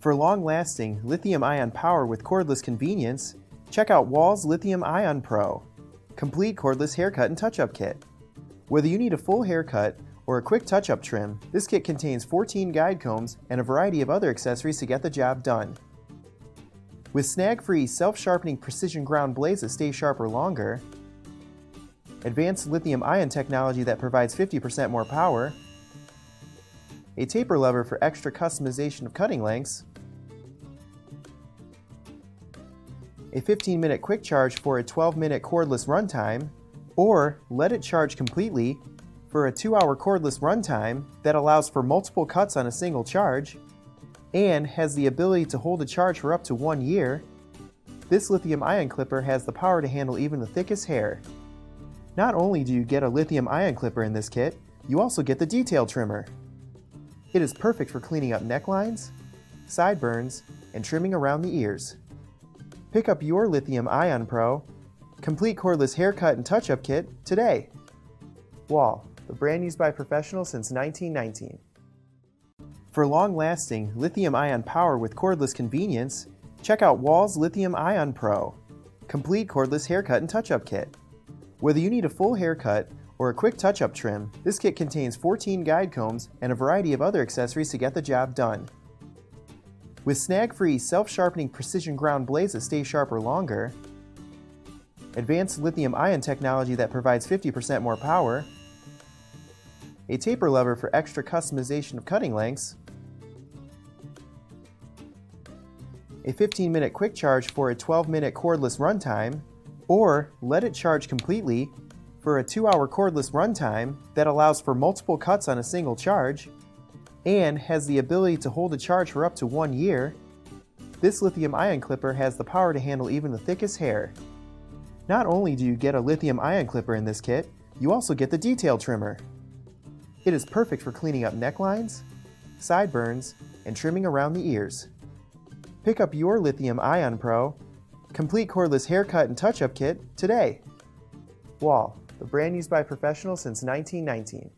For long-lasting lithium-ion power with cordless convenience, check out Wahl's Lithium-Ion Pro, complete cordless haircut and touch-up kit. Whether you need a full haircut or a quick touch-up trim, this kit contains 14 guide combs and a variety of other accessories to get the job done. With snag-free, self-sharpening precision ground blades that stay sharper longer, advanced lithium-ion technology that provides 50% more power, a taper lever for extra customization of cutting lengths, a 15-minute quick charge for a 12-minute cordless runtime, or let it charge completely for a 2-hour cordless runtime that allows for multiple cuts on a single charge, and has the ability to hold a charge for up to 1 year, this lithium-ion clipper has the power to handle even the thickest hair. Not only do you get a lithium-ion clipper in this kit, you also get the detail trimmer. It is perfect for cleaning up necklines, sideburns, and trimming around the ears. Pick up your Lithium-Ion Pro, complete cordless haircut and touch-up kit today. Wahl, the brand used by professionals since 1919. For long-lasting lithium-ion power with cordless convenience, check out Wahl's Lithium-Ion Pro, complete cordless haircut and touch-up kit. Whether you need a full haircut or a quick touch-up trim, this kit contains 14 guide combs and a variety of other accessories to get the job done. With snag-free, self-sharpening precision ground blades that stay sharper longer, advanced lithium-ion technology that provides 50% more power, a taper lever for extra customization of cutting lengths, a 15-minute quick charge for a 12-minute cordless runtime, or let it charge completely for a 2-hour cordless runtime that allows for multiple cuts on a single charge, and has the ability to hold a charge for up to 1 year, this lithium-ion clipper has the power to handle even the thickest hair. Not only do you get a lithium-ion clipper in this kit, you also get the detail trimmer. It is perfect for cleaning up necklines, sideburns, and trimming around the ears. Pick up your Lithium-Ion Pro, complete cordless haircut and touch-up kit today. Wahl, the brand used by professionals since 1919.